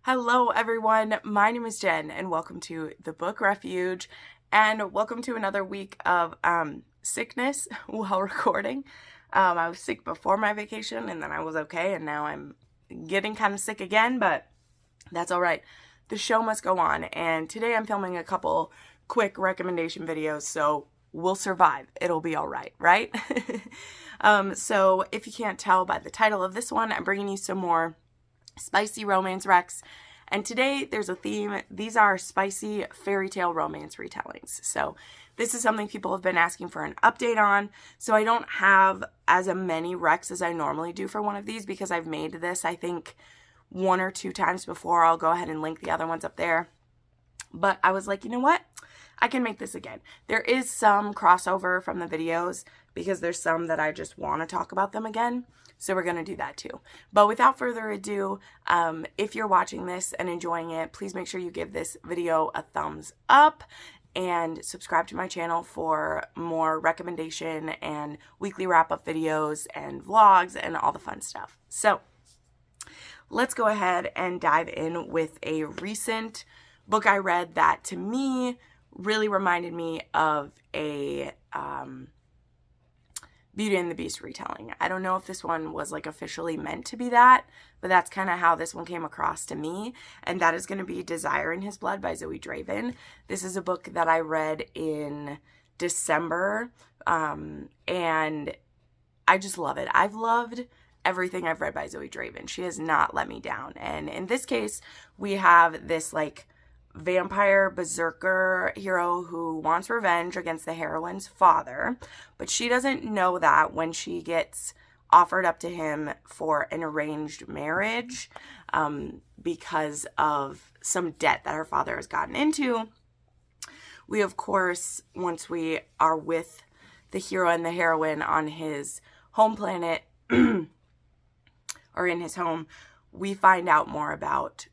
Hello everyone, my name is Jen and welcome to the Book Refuge and welcome to another week of sickness while recording. I was sick before my vacation and then I was okay and now I'm getting kind of sick again, but that's alright. The show must go on and today I'm filming a couple quick recommendation videos, so we'll survive. It'll be alright, right? So if you can't tell by the title of this one, I'm bringing you some more spicy romance recs, and today there's a theme. These are spicy fairy tale romance retellings. So this is something people have been asking for an update on. So I don't have as many recs as I normally do for one of these because I've made this, I think, 1 or 2 times before. I'll go ahead and link the other ones up there. But I was like, you know what? I can make this again. There is some crossover from the videos because there's some that I just want to talk about them again. So we're going to do that too. But without further ado, if you're watching this and enjoying it, please make sure you give this video a thumbs up and subscribe to my channel for more recommendation and weekly wrap-up videos and vlogs and all the fun stuff. So let's go ahead and dive in with a recent book I read that to me really reminded me of a Beauty and the Beast retelling. I don't know if this one was like officially meant to be that, but that's kind of how this one came across to me, and that is going to be Desire in His Blood by Zoe Draven. This is a book that I read in December, and I just love it. I've loved everything I've read by Zoe Draven. She has not let me down, and in this case, we have this like vampire berserker hero who wants revenge against the heroine's father, but she doesn't know that when she gets offered up to him for an arranged marriage because of some debt that her father has gotten into. We, of course, once we are with the hero and the heroine on his home planet or in his home, we find out more about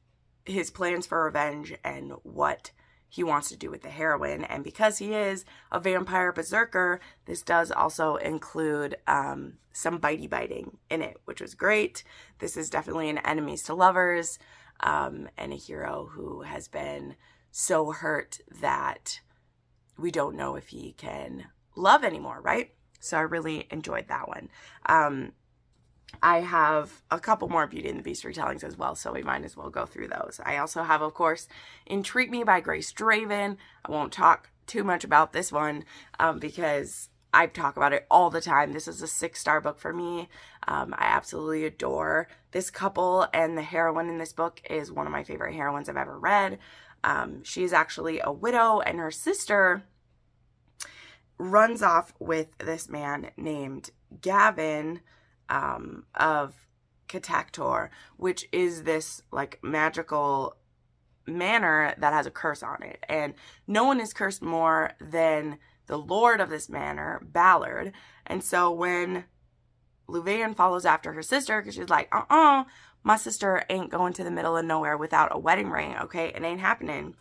his plans for revenge and what he wants to do with the heroine. And because he is a vampire berserker, this does also include some biting in it, which was great. This is definitely an enemies to lovers and a hero who has been so hurt that we don't know if he can love anymore, right? So I really enjoyed that one. I have a couple more Beauty and the Beast retellings as well, so we might as well go through those. I also have, of course, Entreat Me by Grace Draven. I won't talk too much about this one because I talk about it all the time. This is a 6-star book for me. I absolutely adore this couple, and the heroine in this book is one of my favorite heroines I've ever read. She is actually a widow, and her sister runs off with this man named Gavin of Catactor, which is this like magical manor that has a curse on it, and no one is cursed more than the lord of this manor, Ballard. And so when Louvain follows after her sister, because she's like, my sister ain't going to the middle of nowhere without a wedding ring, okay? It ain't happening.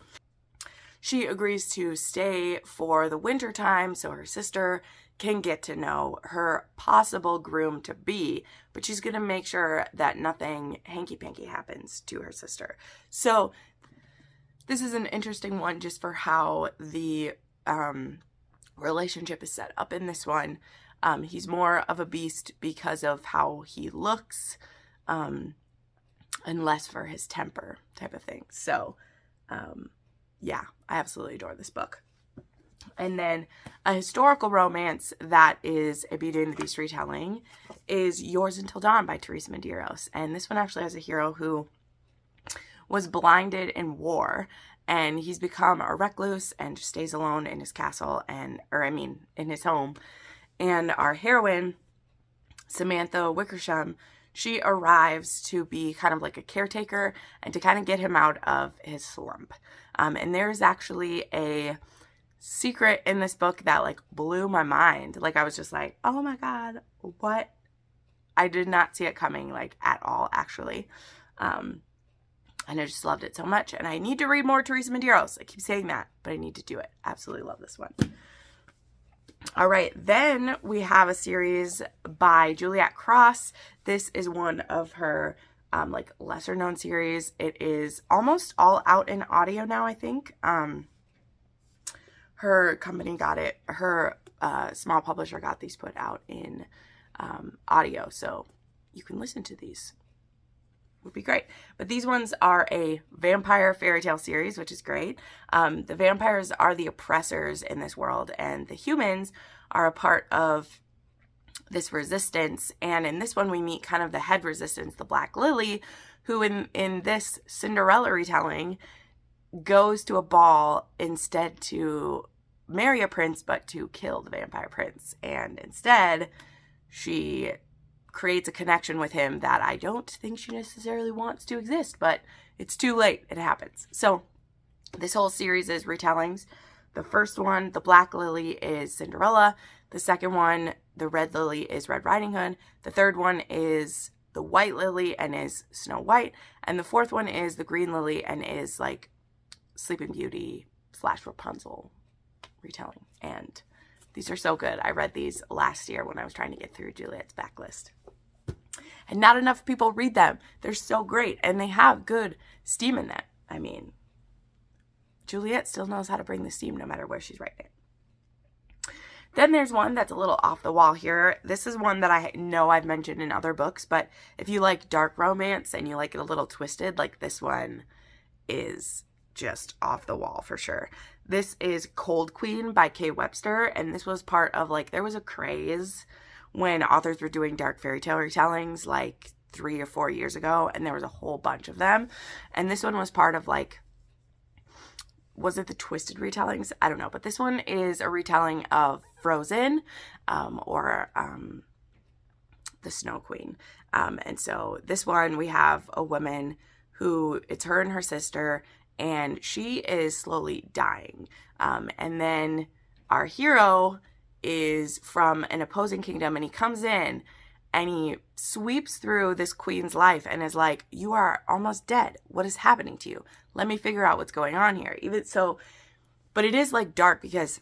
She agrees to stay for the winter time so her sister can get to know her possible groom-to-be, but she's going to make sure that nothing hanky-panky happens to her sister. So this is an interesting one just for how the relationship is set up in this one. He's more of a beast because of how he looks and less for his temper type of thing. So yeah, I absolutely adore this book. And then a historical romance that is a Beauty and the Beast retelling is Yours Until Dawn by Teresa Medeiros. And this one actually has a hero who was blinded in war, and he's become a recluse and just stays alone in his castle in his home. And our heroine, Samantha Wickersham, she arrives to be kind of like a caretaker and to kind of get him out of his slump. And there's actually a secret in this book that like blew my mind. Like I was just like, oh my god, what? I did not see it coming like at all, actually. And I just loved it so much. And I need to read more Teresa Medeiros. I keep saying that, but I need to do it. Absolutely love this one. All right, then we have a series by Juliet Cross. This is one of her like lesser known series. It is almost all out in audio now, I think. Her company got it, her small publisher got these put out in audio, so you can listen to these. Would be great. But these ones are a vampire fairy tale series, which is great. The vampires are the oppressors in this world, and the humans are a part of this resistance. And in this one, we meet kind of the head resistance, the Black Lily, who in this Cinderella retelling goes to a ball instead to marry a prince, but to kill the vampire prince. And instead, she creates a connection with him that I don't think she necessarily wants to exist, but it's too late. It happens. So this whole series is retellings. The first one, the Black Lily, is Cinderella. The second one, the Red Lily, is Red Riding Hood. The third one is the White Lily and is Snow White. And the fourth one is the Green Lily and is like Sleeping Beauty / Rapunzel retelling. And these are so good. I read these last year when I was trying to get through Juliet's backlist. And not enough people read them. They're so great. And they have good steam in them. I mean, Juliet still knows how to bring the steam no matter where she's writing it. Then there's one that's a little off the wall here. This is one that I know I've mentioned in other books, but if you like dark romance and you like it a little twisted, like this one is just off the wall for sure. This is Cold Queen by Webster, and this was part of, like, there was a craze when authors were doing dark fairy tale retellings like 3 or 4 years ago, and there was a whole bunch of them. And this one was part of, like, was it the twisted retellings? I don't know, but this one is a retelling of Frozen, or the Snow Queen. And so this one, we have a woman who, it's her and her sister, and she is slowly dying. And then our hero is from an opposing kingdom, and he comes in and he sweeps through this queen's life and is like, you are almost dead. What is happening to you? Let me figure out what's going on here. Even so, but it is like dark because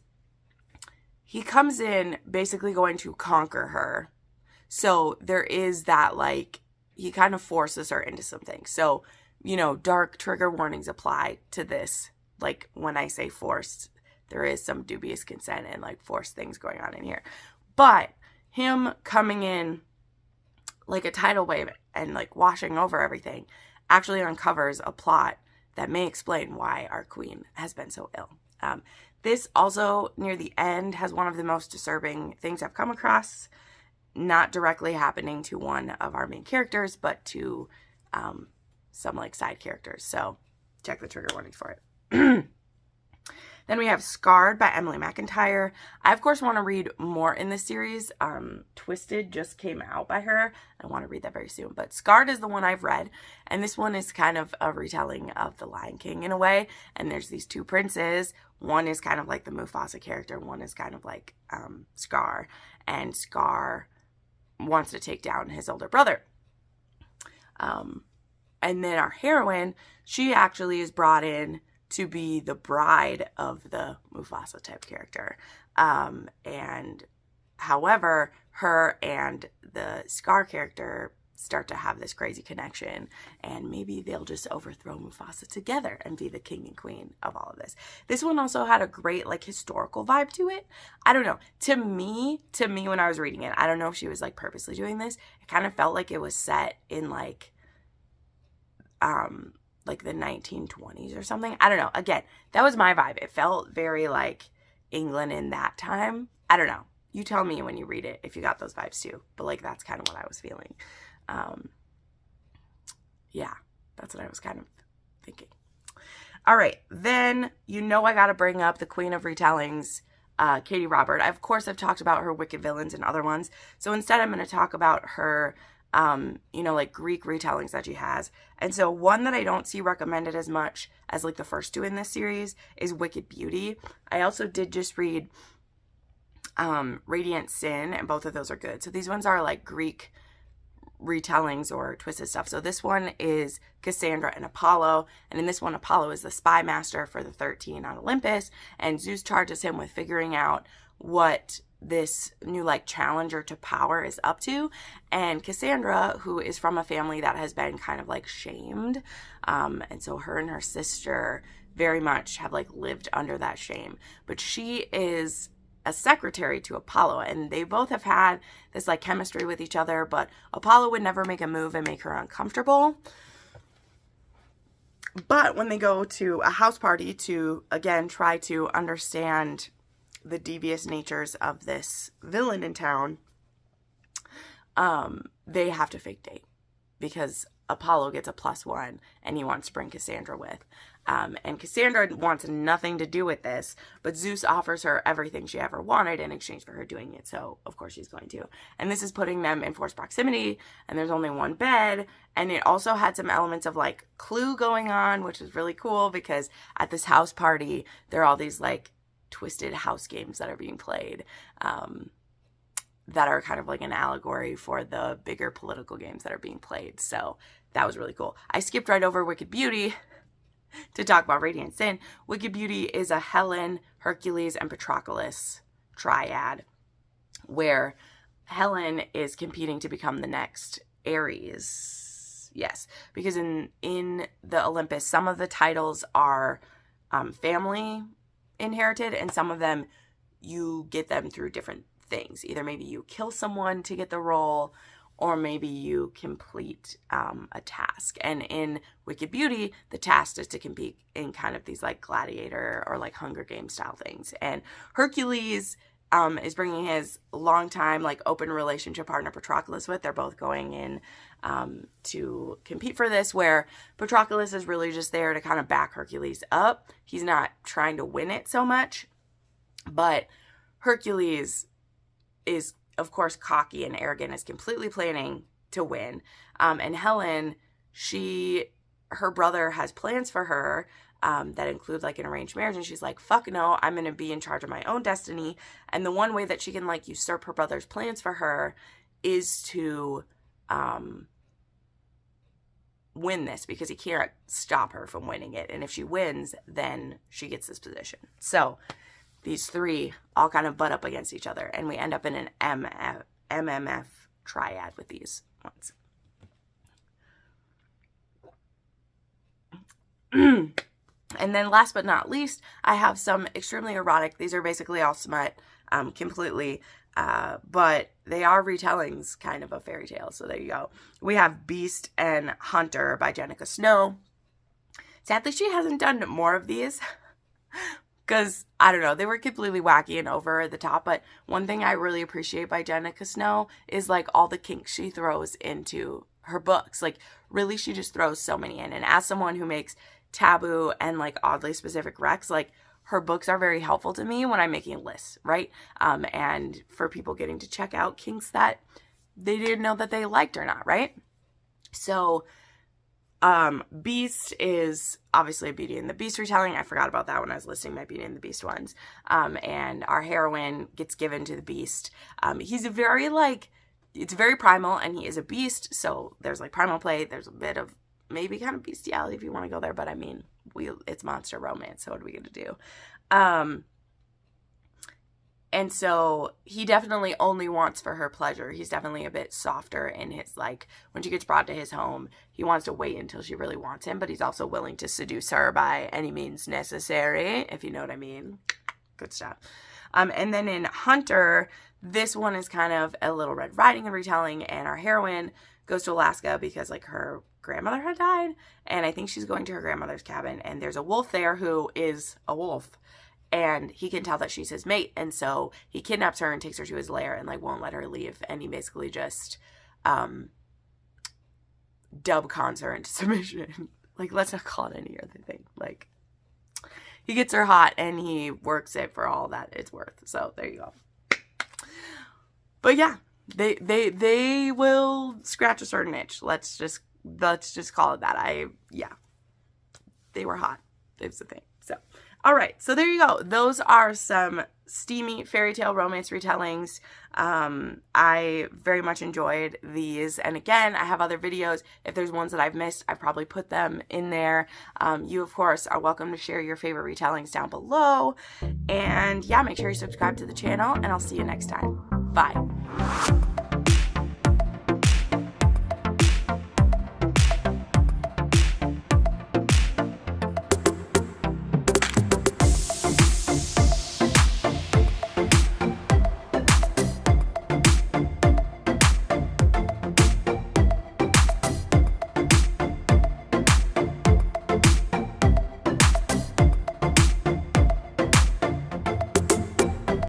he comes in basically going to conquer her. So there is that, like, he kind of forces her into something. So, you know, dark trigger warnings apply to this. Like, when I say forced, there is some dubious consent and, like, forced things going on in here. But him coming in like a tidal wave and, like, washing over everything actually uncovers a plot that may explain why our queen has been so ill. This also, near the end, has one of the most disturbing things I've come across. Not directly happening to one of our main characters, but to some, like, side characters. So check the trigger warnings for it. Then we have Scarred by Emily McIntyre. I, of course, want to read more in this series. Twisted just came out by her. I want to read that very soon. But Scarred is the one I've read. And this one is kind of a retelling of The Lion King in a way. And there's these two princes. One is kind of like the Mufasa character. One is kind of like Scar. And Scar wants to take down his older brother. And then our heroine, she actually is brought in to be the bride of the Mufasa type character. And however, her and the Scar character start to have this crazy connection, and maybe they'll just overthrow Mufasa together and be the king and queen of all of this. This one also had a great, like, historical vibe to it. I don't know. To me, when I was reading it, I don't know if she was, like, purposely doing this. It kind of felt like it was set in, like the 1920s or something. I don't know. Again, that was my vibe. It felt very like England in that time. I don't know. You tell me when you read it if you got those vibes too. But, like, that's kind of what I was feeling. Yeah, that's what I was kind of thinking. All right. Then, I got to bring up the queen of retellings, Katie Robert. Of course, I've talked about her wicked villains and other ones. So instead, I'm going to talk about her like Greek retellings that she has. And so one that I don't see recommended as much as, like, the first two in this series is Wicked Beauty. I also did just read Radiant Sin, and both of those are good. So these ones are, like, Greek retellings or twisted stuff. So this one is Cassandra and Apollo, and in this one, Apollo is the spy master for the 13 on Olympus, and Zeus charges him with figuring out what this new like challenger to power is up to. And Cassandra, who is from a family that has been kind of like shamed, and so her and her sister very much have like lived under that shame, but she is a secretary to Apollo, and they both have had this like chemistry with each other, but Apollo would never make a move and make her uncomfortable. But when they go to a house party to, again, try to understand the devious natures of this villain in town, they have to fake date because Apollo gets a +1 and he wants to bring Cassandra with. And Cassandra wants nothing to do with this, but Zeus offers her everything she ever wanted in exchange for her doing it. So, of course, she's going to. And this is putting them in forced proximity, and there's only one bed. And it also had some elements of, like, Clue going on, which is really cool because at this house party, there are all these, like, twisted house games that are being played that are kind of like an allegory for the bigger political games that are being played. So that was really cool. I skipped right over Wicked Beauty to talk about Radiant Sin. Wicked Beauty is a Helen, Hercules, and Patroclus triad where Helen is competing to become the next Ares. Yes, because in the Olympus, some of the titles are family inherited, and some of them you get them through different things. Either maybe you kill someone to get the role, or maybe you complete a task. And in Wicked Beauty, the task is to compete in kind of these like gladiator or like Hunger Games style things. And Hercules is bringing his longtime like open relationship partner Patroclus with. They're both going in to compete for this, where Patroclus is really just there to kind of back Hercules up. He's not trying to win it so much, but Hercules is, of course, cocky and arrogant, is completely planning to win. And Helen, her brother has plans for her that include like an arranged marriage, and she's like, fuck no, I'm going to be in charge of my own destiny. And the one way that she can like usurp her brother's plans for her is to win this, because he can't stop her from winning it. And if she wins, then she gets this position. So these three all kind of butt up against each other, and we end up in an MMF triad with these ones. And then last but not least, I have some extremely erotic. These are basically all smut completely, but they are retellings kind of a fairy tale. So there you go. We have Beast and Hunter by Jenica Snow. Sadly, she hasn't done more of these because, I don't know, they were completely wacky and over the top. But one thing I really appreciate by Jenica Snow is like all the kinks she throws into her books. Like really, she just throws so many in. And as someone who makes taboo and like oddly specific recs, like her books are very helpful to me when I'm making lists, right? And for people getting to check out kinks that they didn't know that they liked or not, right? So Beast is obviously a Beauty and the Beast retelling. I forgot about that when I was listing my Beauty and the Beast ones. And our heroine gets given to the Beast. He's a very like, it's very primal, and he is a beast, so there's like primal play, there's a bit of maybe kind of bestiality if you want to go there, but I mean, it's monster romance, so what are we going to do? And so he definitely only wants for her pleasure. He's definitely a bit softer in his, like, when she gets brought to his home, he wants to wait until she really wants him, but he's also willing to seduce her by any means necessary, if you know what I mean. Good stuff. And then in Hunter, this one is kind of a Little Red Riding Hood retelling, and our heroine goes to Alaska because, like, her grandmother had died, and I think she's going to her grandmother's cabin, and there's a wolf there who is a wolf, and he can tell that she's his mate, and so he kidnaps her and takes her to his lair and, like, won't let her leave, and he basically just dub cons her into submission. Like, let's not call it any other thing. Like, he gets her hot, and he works it for all that it's worth. So there you go. But yeah, they will scratch a certain itch. Let's just call it that. Yeah, they were hot. It's the thing. So All right, so there you go. Those are some steamy fairy tale romance retellings. I very much enjoyed these. And again, I have other videos. If there's ones that I've missed, I probably put them in there. You, of course, are welcome to share your favorite retellings down below. And yeah, make sure you subscribe to the channel, and I'll see you next time. Bye.